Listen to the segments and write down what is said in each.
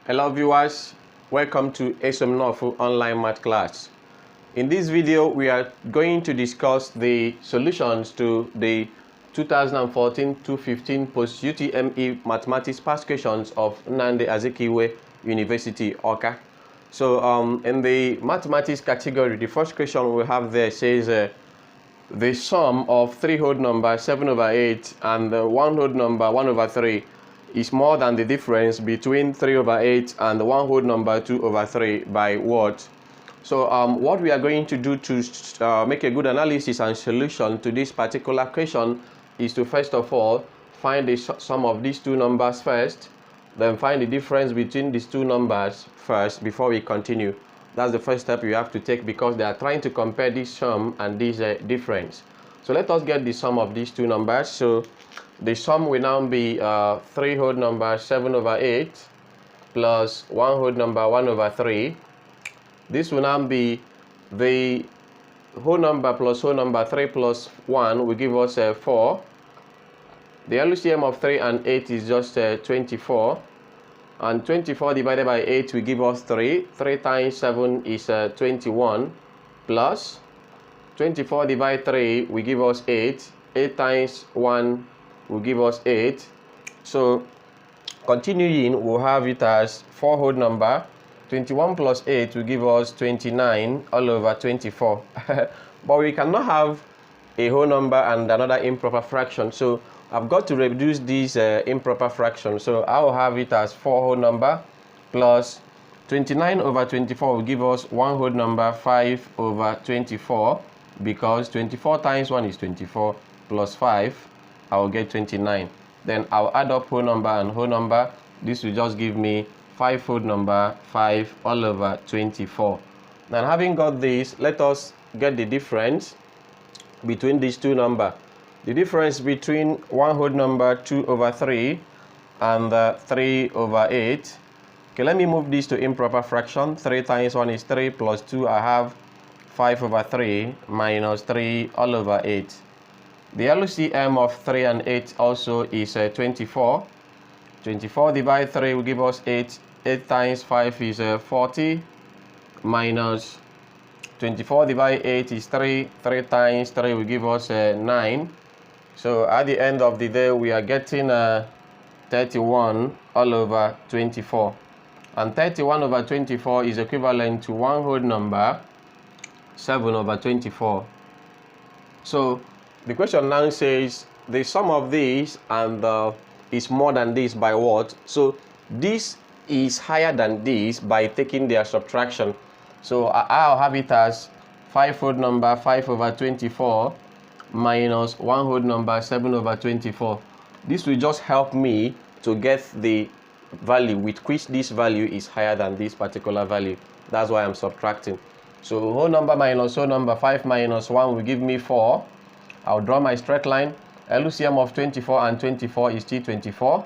Hello viewers, welcome to Esomnofu online math class. In this video, we are going to discuss the solutions to the 2014-2015 post-UTME mathematics past questions of Nnamdi Azikiwe University, Awka. So in the mathematics category, the first question we have there says the sum of three whole numbers 7/8 and the one whole number 1/3 is more than the difference between 3/8 and the one whole number 2/3 by what? So what we are going to do to make a good analysis and solution to this particular question is to first of all find the sum of these two numbers first, then find the difference between these two numbers first before we continue. That's the first step you have to take because they are trying to compare this sum and this difference. So let us get the sum of these two numbers. So the sum will now be three whole number 7/8 plus one whole number 1/3. This will now be the whole number plus whole number 3 plus 1 will give us 4. The LCM of 3 and 8 is just 24. And 24 divided by 8 will give us 3. 3 times 7 is 21 plus 24 divided by 3 will give us 8. 8 times 1 will give us 8. So continuing, we'll have it as 4 whole number. 21 plus 8 will give us 29 all over 24. But we cannot have a whole number and another improper fraction. So I've got to reduce these improper fractions. So I'll have it as 4 whole number plus 29 over 24 will give us one whole number 5 over 24 because 24 times 1 is 24 plus 5, I will get 29. Then I'll add up whole number and whole number. This will just give me 5 whole number 5 all over 24. Now having got this, let us get the difference between these two numbers. The difference between one whole number 2/3 and 3/8. Okay, let me move this to improper fraction. 3 times 1 is 3 plus 2, I have 5/3 minus 3 all over 8. The LCM of 3 and 8 also is 24. 24 divided 3 will give us 8. 8 times 5 is 40 minus 24 divided 8 is 3. 3 times 3 will give us 9. So at the end of the day, we are getting 31 all over 24. And 31 over 24 is equivalent to one whole number 7 over 24. So the question now says the sum of these and is more than this by what? So this is higher than this by taking their subtraction. So I'll have it as 5 whole number 5 over 24 minus one whole number 7 over 24. This will just help me to get the value with which this value is higher than this particular value. That's why I'm subtracting. So whole number minus whole number 5 minus 1 will give me 4. I'll draw my straight line. LCM of 24 and 24 is still 24.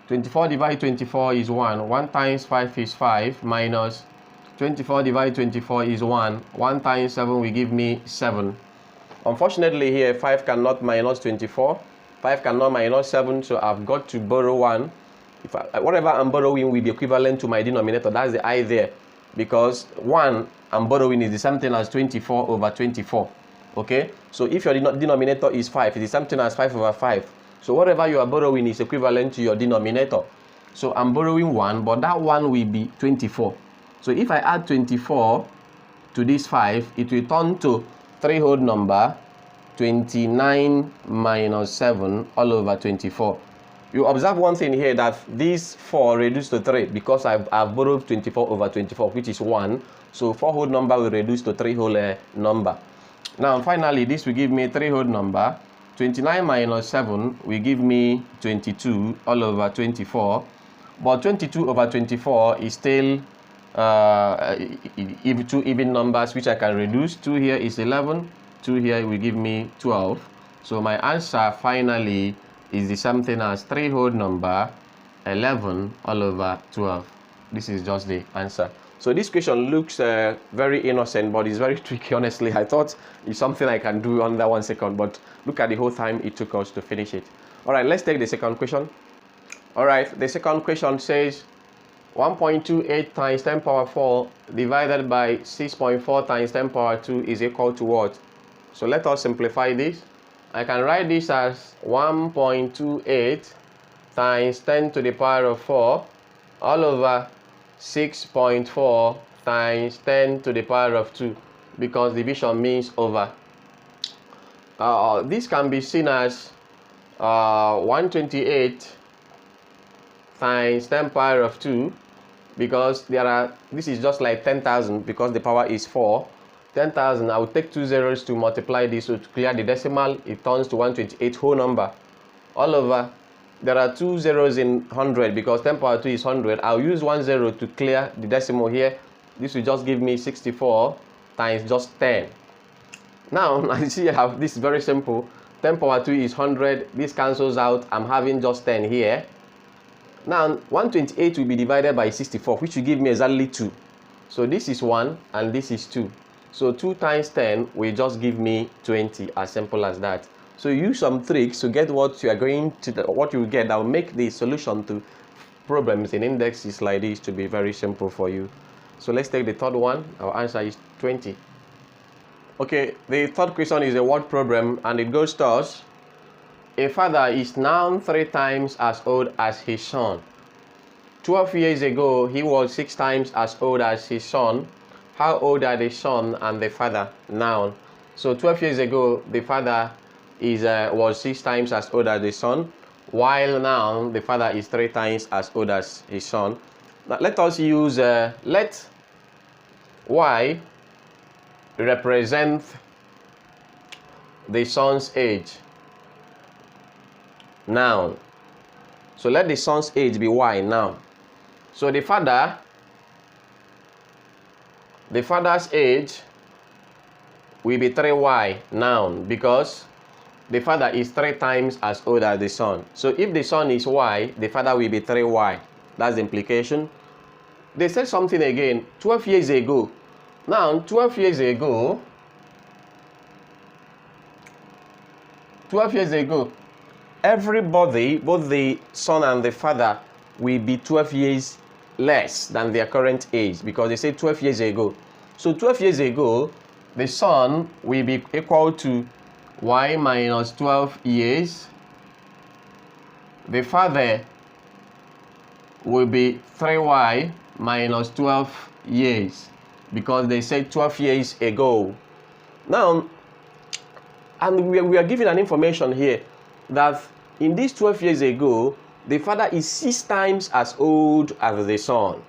24 divided 24 is 1. 1 times 5 is 5 minus 24 divided 24 is 1. 1 times 7 will give me 7. Unfortunately here 5 cannot minus 24. 5 cannot minus 7, so I've got to borrow 1. Whatever I'm borrowing will be equivalent to my denominator. That's the I there. Because 1 I'm borrowing is the same thing as 24 over 24. Okay? So if your denominator is 5, it is something as 5 over 5. So whatever you are borrowing is equivalent to your denominator. So I'm borrowing 1, but that 1 will be 24. So if I add 24 to this 5, it will turn to 3 whole number 29 minus 7 all over 24. You observe one thing here, that this 4 reduced to 3 because I've borrowed 24 over 24, which is 1. So 4 whole number will reduce to 3 whole number. Now finally, this will give me 3 whole number. 29 minus 7 will give me 22 all over 24. But 22 over 24 is still two even numbers which I can reduce. 2 here is 11. 2 here will give me 12. So my answer finally is the same thing as 3 whole number 11 all over 12. This is just the answer. So this question looks very innocent, but it's very tricky, honestly. I thought it's something I can do under 1 second, but look at the whole time it took us to finish it. All right, let's take the second question. All right, the second question says 1.28 times 10 power 4 divided by 6.4 times 10 power 2 is equal to what? So let us simplify this. I can write this as 1.28 times 10 to the power of 4 all over 6.4 times 10 to the power of 2, because division means over. This can be seen as 128 times 10 power of 2, because this is just like 10,000 because the power is 4. 10,000, I will take 2 zeros to multiply this, so to clear the decimal it turns to 128 whole number all over. There are 2 zeros in 100 because 10 power 2 is 100. I'll use 1 zero to clear the decimal here. This will just give me 64 times just 10. Now, I see how this is very simple. 10 power 2 is 100. This cancels out. I'm having just 10 here. Now, 128 will be divided by 64, which will give me exactly 2. So this is 1 and this is 2. So 2 times 10 will just give me 20, as simple as that. So use some tricks to get what you will get that will make the solution to problems in indexes like this to be very simple for you. So let's take the third one. Our answer is 20. Okay, the third question is a word problem, and it goes thus. A father is now 3 times as old as his son. 12 years ago, he was 6 times as old as his son. How old are the son and the father now? So 12 years ago, the father was 6 times as old as the son, while now the father is 3 times as old as his son. Now let us use let y represent the son's age now. So let the son's age be y now. So the father's age will be 3y now, because the father is 3 times as old as the son. So if the son is y, the father will be 3y. That's the implication. They said something again, 12 years ago. Now, 12 years ago, everybody, both the son and the father, will be 12 years less than their current age, because they say 12 years ago. So 12 years ago, the son will be equal to y minus 12 years. The father will be 3y minus 12 years, because they said 12 years ago. Now, and we are given an information here that in this 12 years ago, the father is 6 times as old as the son.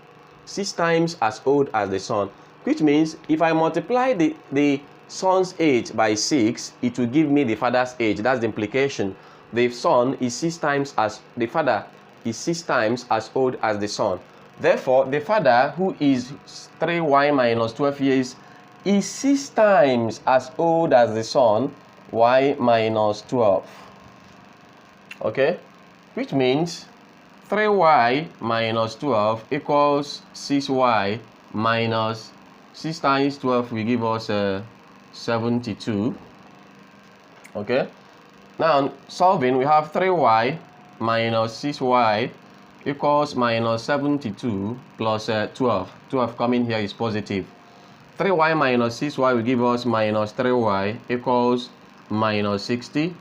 6 times as old as the son, which means if I multiply the son's age by 6, it will give me the father's age. That's the implication. The son is 6 times as the father is 6 times as old as the son. Therefore, the father, who is 3y minus 12 years, is 6 times as old as the son, y minus 12. Okay? Which means 3y minus 12 equals 6y minus 6 times 12 will give us 72. Okay? Now, solving, we have 3y minus 6y equals minus 72 plus 12. 12 coming here is positive. 3y minus 6y will give us minus 3y equals minus 60.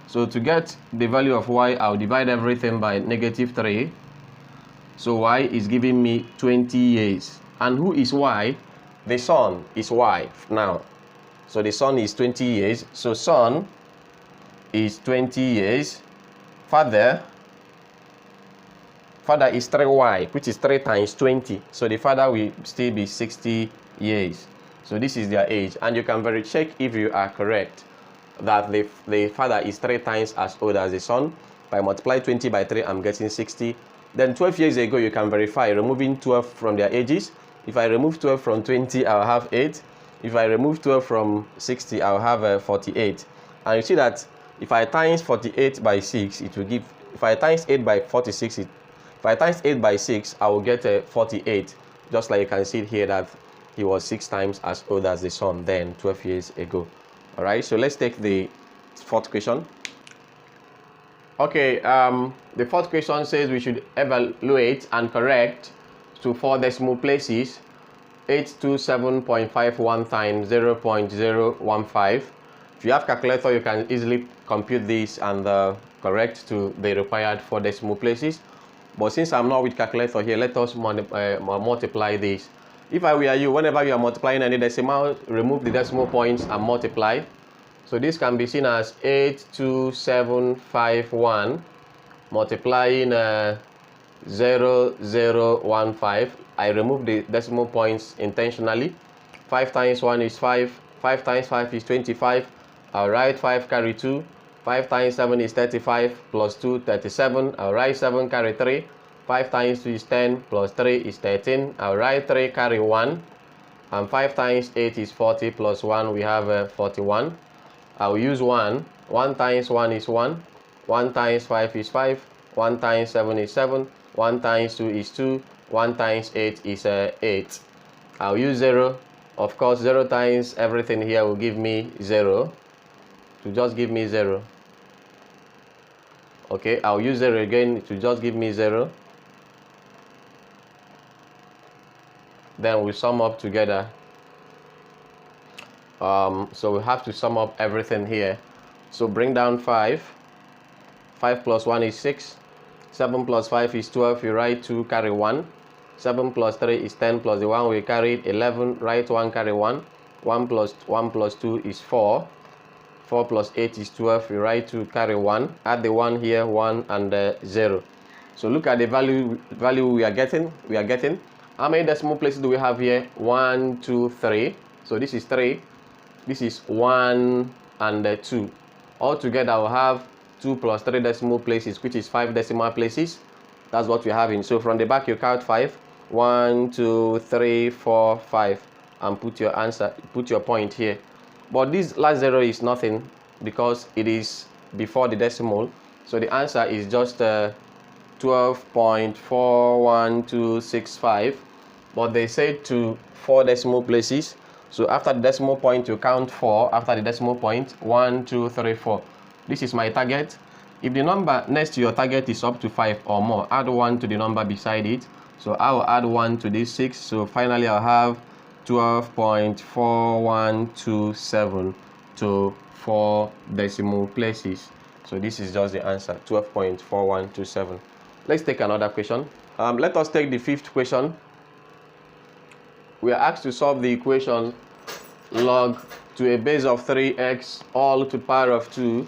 So to get the value of y, I'll divide everything by negative 3. So y is giving me 20 years. And who is y? The son is y now. So the son is 20 years. So son is 20 years. Father is 3y, which is 3 times 20. So the father will still be 60 years. So this is their age. And you can very check if you are correct that the father is 3 times as old as the son. If I multiply 20 by 3, I'm getting 60. Then 12 years ago, you can verify removing 12 from their ages. If I remove 12 from 20, I'll have 8. If I remove 12 from 60, I'll have 48. And you see that if I times 48 by 6, it will give, if I times 8 by 46, if I times 8 by 6, I will get 48. Just like you can see here that he was 6 times as old as the son then, 12 years ago. All right, so let's take the fourth question. Okay, the fourth question says we should evaluate and correct to 4 decimal places, 827.51 times 0.015. If you have calculator, you can easily compute this and correct to the required 4 decimal places. But since I'm not with calculator here, let us multiply this. If I were you, whenever you are multiplying any decimal, remove the decimal points and multiply. So this can be seen as 82751 multiplying 0015. I remove the decimal points intentionally. 5 times 1 is 5. 5 times 5 is 25. I'll write 5 carry 2. 5 times 7 is 35 plus 2, 37. I'll write 7 carry 3. 5 times 2 is 10 plus 3 is 13. I'll write 3 carry 1. And 5 times 8 is 40 plus 1, we have 41. I'll use 1. 1 times 1 is 1. 1 times 5 is 5. 1 times 7 is 7. 1 times 2 is 2. 1 times 8 is 8. I'll use 0. Of course, 0 times everything here will give me 0. To just give me 0. Okay, I'll use 0 again to just give me 0. Then we sum up together. So we have to sum up everything here. So bring down 5. 5 plus 1 is 6. 7 plus 5 is 12. You write 2 carry 1. 7 plus 3 is 10 plus the 1 we carried 11. Write 1 carry 1. 1 plus 2 is 4. 4 plus 8 is 12. You write 2 carry 1. Add the 1 here, 1 and 0. So look at the value we are getting. How many decimal places do we have here? 1, 2, 3. So this is 3. This is 1 and 2. Altogether, I'll have 2 plus 3 decimal places, which is 5 decimal places. That's what we're having. So from the back, you count 5. 1, 2, 3, 4, 5. And put your answer, put your point here. But this last 0 is nothing because it is before the decimal. So the answer is just 12.41265. But they say to 4 decimal places. So after the decimal point, you count 4. After the decimal point, 1, 2, 3, 4. This is my target. If the number next to your target is up to 5 or more, add 1 to the number beside it. So I will add 1 to this 6. So finally, I'll have 12.4127 to 4 decimal places. So this is just the answer, 12.4127. Let's take another question. Let us take the 5th question. We are asked to solve the equation log to a base of 3x all to the power of 2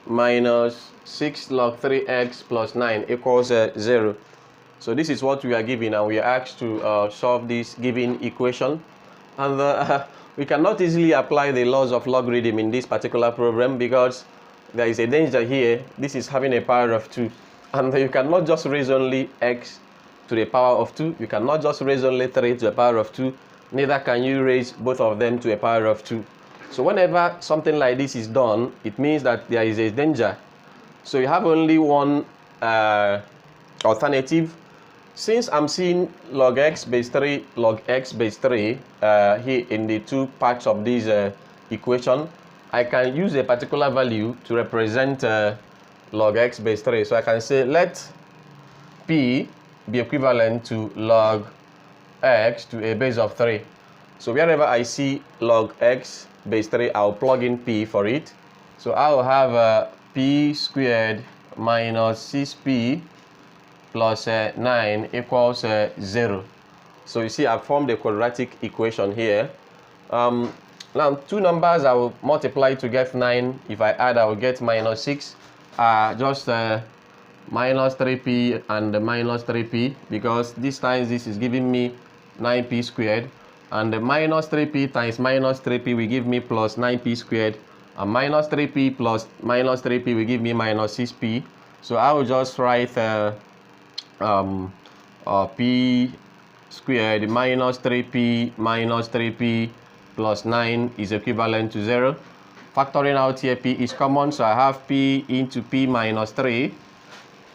minus 6 log 3x plus 9 equals 0. So this is what we are given, and we are asked to solve this given equation. And we cannot easily apply the laws of logarithm in this particular program because there is a danger here. This is having a power of 2, and you cannot just raise only x to the power of 2. You cannot just raise only 3 to the power of 2. Neither can you raise both of them to a power of 2. So whenever something like this is done, it means that there is a danger. So you have only one alternative. Since I'm seeing log x base 3, log x base 3 here in the 2 parts of this equation, I can use a particular value to represent log x base 3. So I can say let p be equivalent to log x to a base of 3. So wherever I see log x base 3, I'll plug in p for it. So I'll have p squared minus 6p plus 9 equals 0. So you see I've formed a quadratic equation here. Now 2 numbers I will multiply to get 9. If I add, I will get minus 6. Just minus 3p and minus 3p, because this times this is giving me 9p squared, and the minus 3p times minus 3p will give me plus 9p squared, and minus 3p plus minus 3p will give me minus 6p. So I will just write p squared minus 3p plus 9 is equivalent to 0. Factoring out here, p is common, so I have p into p minus 3.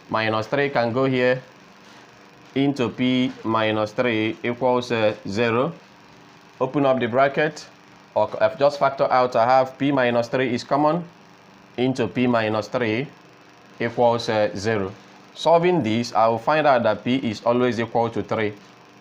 Minus 3 can go here into p minus 3 equals 0. Open up the bracket, or I've just factor out, I have p minus 3 is common into p minus 3 equals 0. Solving this, I will find out that p is always equal to 3.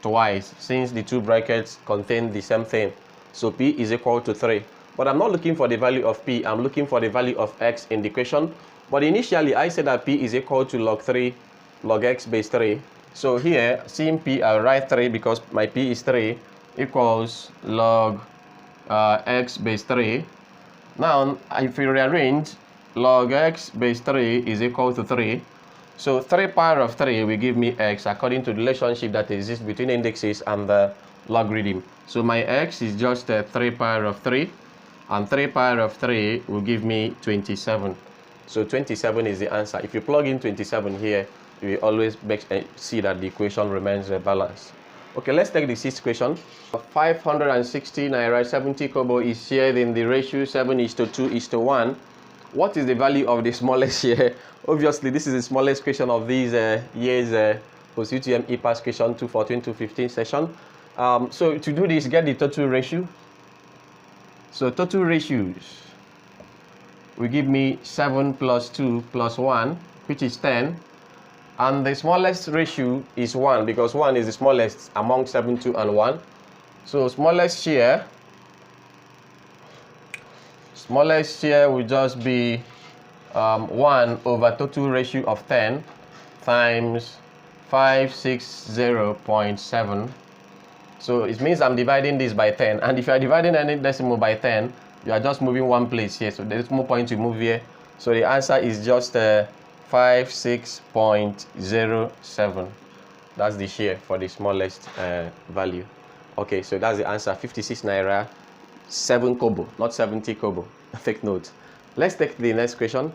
twice since the two brackets contain the same thing. So p is equal to 3. But I'm not looking for the value of p, I'm looking for the value of x in the equation. But initially I said that p is equal to log 3 log x base 3. So here, seeing p, I'll write 3 because my p is 3 equals log x base 3. Now, if we rearrange, log x base 3 is equal to 3. So 3 power of 3 will give me x according to the relationship that exists between indexes and the logarithm. So my x is just 3 power of 3, and 3 power of 3 will give me 27. So 27 is the answer. If you plug in 27 here, you will always see that the equation remains balanced. Okay, let's take the sixth question. 560 naira 70 kobo is shared in the ratio 7:2:1. What is the value of the smallest share? Obviously, this is the smallest question of these years post-UTME past question 214-215 session. So to do this, get the total ratio. So total ratios will give me 7 plus 2 plus 1, which is 10. And the smallest ratio is 1 because 1 is the smallest among 7, 2, and 1. So smallest share will just be 1 over total ratio of 10 times 560.7. So it means I'm dividing this by 10. And if you are dividing any decimal by 10, you are just moving one place here. So there's no point to move here. So the answer is just 56.07. That's the share for the smallest value. Okay, so that's the answer. 56 naira 7 kobo, not 70 kobo. Take note. Let's take the next question.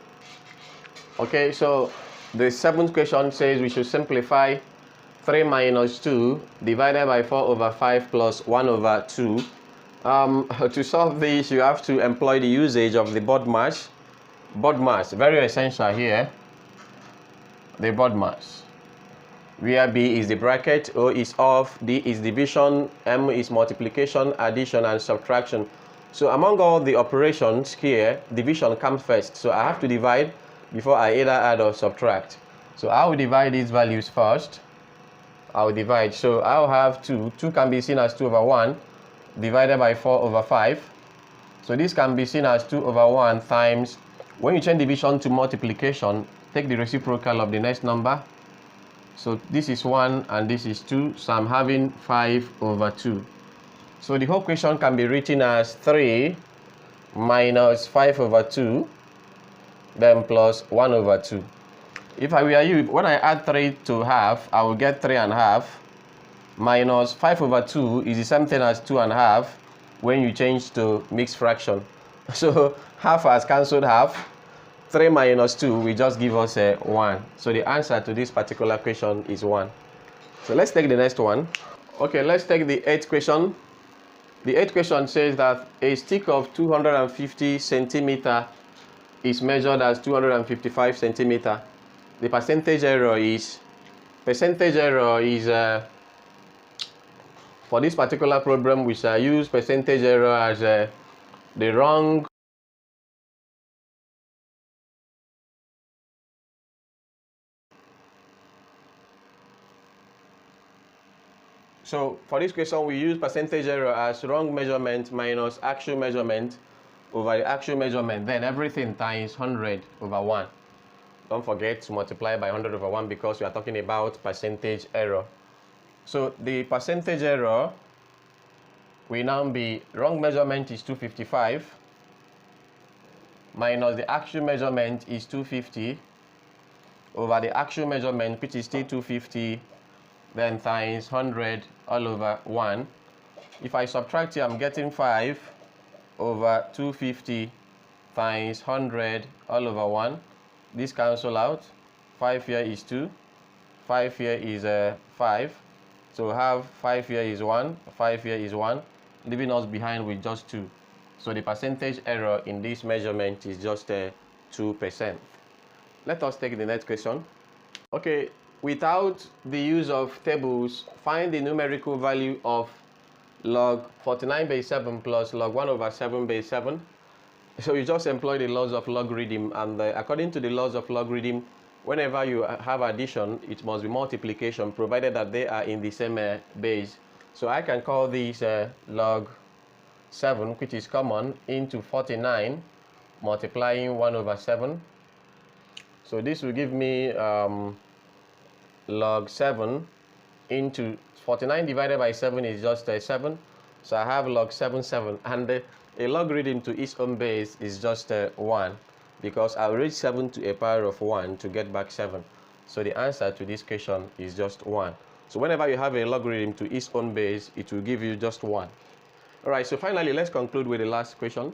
Okay, so the seventh question says we should simplify 3 minus 2 divided by 4 over 5 plus 1 over 2. To solve this, you have to employ the usage of the board mass. Board mass, very essential here. The board mass, where B is the bracket, O is off, D is division, M is multiplication, addition, and subtraction. So among all the operations here, division comes first. So I have to divide before I either add or subtract. So I will divide these values first. I will divide. So I'll have 2. 2 can be seen as 2 over 1 divided by 4 over 5. So this can be seen as 2 over 1 times, when you change division to multiplication, take the reciprocal of the next number. So this is 1 and this is 2. So I'm having 5 over 2. So the whole question can be written as 3 minus 5 over 2, then plus 1 over 2. If I were you, when I add 3 to half, I will get 3 and half, minus 5 over 2 is the same thing as 2 and half when you change to mixed fraction. So half has cancelled half. 3 minus 2 will just give us a 1. So the answer to this particular question is 1. So let's take the next one. Okay, let's take the 8th question. The 8th question says that a stick of 250 centimeter is measured as 255 centimeter. The percentage error is for this particular problem, we shall use percentage error as the wrong So for this question, we use percentage error as wrong measurement minus actual measurement over the actual measurement, then everything times 100 over 1. Don't forget to multiply by 100 over 1 because we are talking about percentage error. So the percentage error will now be wrong measurement is 255 minus the actual measurement is 250 over the actual measurement, which is still 250, then times 100 all over 1. If I subtract here, I'm getting 5 over 250 times 100 all over 1. This cancel out. 5 here is 2. 5 here is 5. So have 5 here is 1. 5 here is 1, leaving us behind with just 2. So the percentage error in this measurement is just 2%. Let us take the next question. Okay, without the use of tables, find the numerical value of log 49 base 7 plus log 1 over 7 base 7. So you just employ the laws of logarithm, and according to the laws of logarithm, whenever you have addition, it must be multiplication, provided that they are in the same base. So I can call this log 7, which is common, into 49 multiplying 1 over 7. So this will give me log 7 into 49 divided by 7 is just 7. So I have log 7, and a logarithm to its own base is just 1, because I'll raise 7 to a power of 1 to get back 7. So the answer to this question is just 1. So whenever you have a logarithm to its own base, it will give you just 1. Alright, so finally let's conclude with the last question.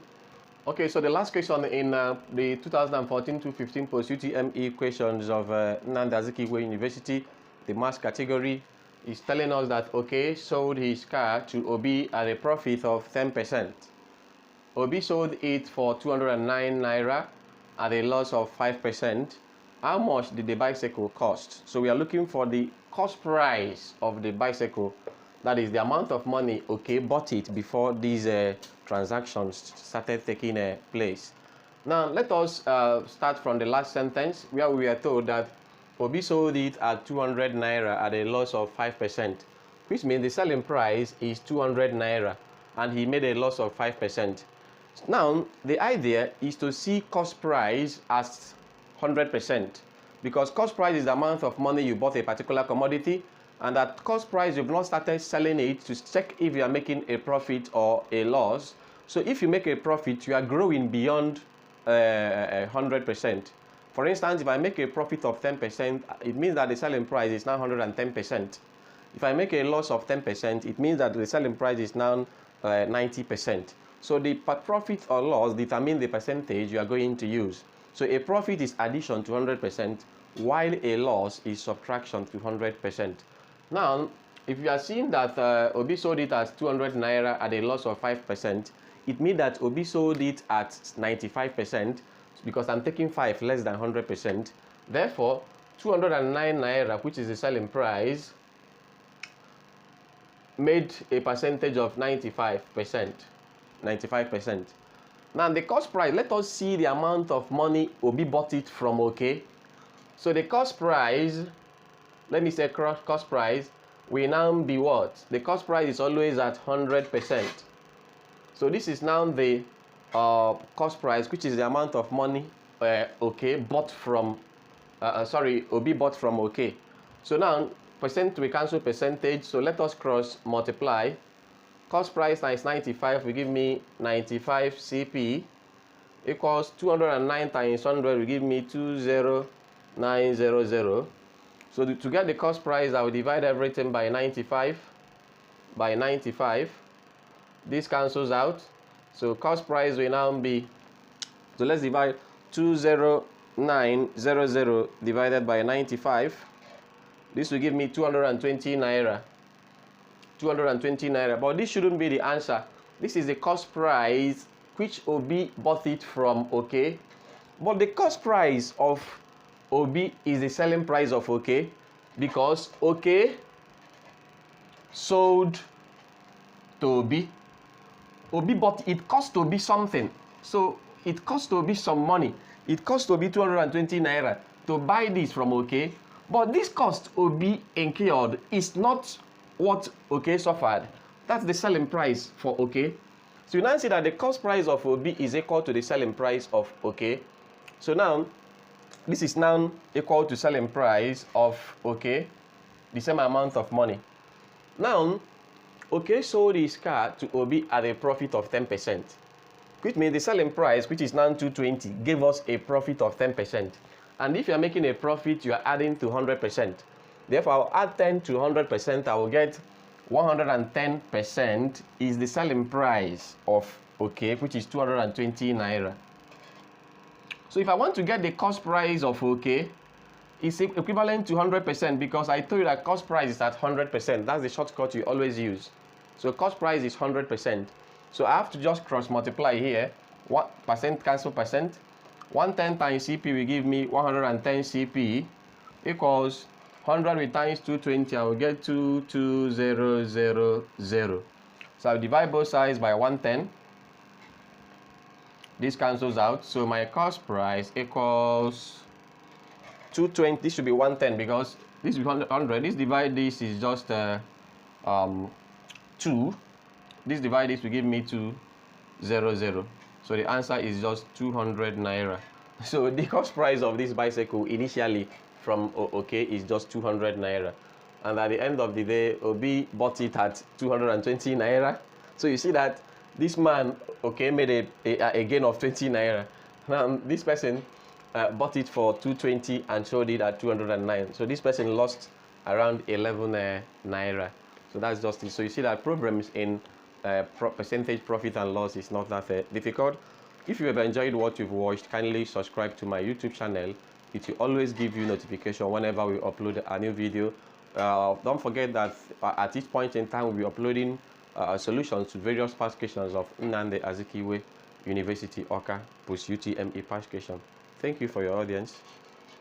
Okay, so the last question in the 2014-15 post-UTME questions of Nnamdi Azikiwe University, the maths category, is telling us that OK sold his car to Obi at a profit of 10%. Obi sold it for 209 naira at a loss of 5%. How much did the bicycle cost? So we are looking for the cost price of the bicycle. That is the amount of money OK bought it before these transactions started taking place. Now let us start from the last sentence, where we are told that Obi sold it at 200 naira at a loss of 5%, which means the selling price is 200 naira and he made a loss of 5%. Now the idea is to see cost price as 100%, because cost price is the amount of money you bought a particular commodity, and at cost price you've not started selling it to check if you are making a profit or a loss. So if you make a profit, you are growing beyond 100%. For instance, if I make a profit of 10%, it means that the selling price is now 110%. If I make a loss of 10%, it means that the selling price is now 90%. So the profit or loss determines the percentage you are going to use. So a profit is addition to 100%, while a loss is subtraction to 100%. Now, if you are seeing that Obi sold it at 200 naira at a loss of 5%, it means that Obi sold it at 95%, because I'm taking 5 less than 100%. Therefore, 209 naira, which is the selling price, made a percentage of 95%. 95%. Now the cost price, let us see the amount of money Obi bought it from OK. So the cost price, let me say cost price, will now be what? The cost price is always at 100%. So this is now the cost price, which is the amount of money OK bought from Obi bought from OK. So now percent, we cancel percentage, so let us cross multiply. Cost price times 95 will give me 95 CP equals 209 times 100 will give me 20900. So to get the cost price, I will divide everything by 95. This cancels out. So cost price will now be, so let's divide 20900 divided by 95. This will give me 220 naira. 220 naira, but this shouldn't be the answer. This is the cost price which Obi bought it from OK, but the cost price of Obi is the selling price of OK, because OK sold to Obi. Obi bought it, cost Obi something, so it cost Obi some money. It cost Obi 220 naira to buy this from OK, but this cost Obi incurred is not what OK suffered. That's the selling price for OK. So you now see that the cost price of Obi is equal to the selling price of OK. So now this is now equal to selling price of OK, the same amount of money. Now OK sold his car to Obi at a profit of 10%, which means the selling price, which is now 220, gave us a profit of 10%. And if you are making a profit, you are adding to 100%. Therefore, I'll add 10 to 100%, I will get 110% is the selling price of OK, which is 220 naira. So if I want to get the cost price of OK, it's equivalent to 100%, because I told you that cost price is at 100%. That's the shortcut you always use. So cost price is 100%. So I have to just cross multiply here. What percent cancel percent? 110 times CP will give me 110 CP equals 100 with times 220, I will get 22000. So I'll divide both sides by 110. This cancels out. So my cost price equals 220, this should be 110 because this is 100. This divide this is just 2. This divide this will give me 200. So the answer is just 200 naira. So the cost price of this bicycle initially from OK is just 200 naira. And at the end of the day, Obi bought it at 220 naira. So you see that this man, OK, made a gain of 20 naira. Now this person bought it for 220 and sold it at 209. So this person lost around 11 naira. So that's just it. So you see that problems in percentage profit and loss is not that difficult. If you have enjoyed what you've watched, kindly subscribe to my YouTube channel. It will always give you notification whenever we upload a new video. Don't forget that at each point in time we'll be uploading solutions to various past questions of Nnamdi Azikiwe University Awka post UTME past question. Thank you for your audience.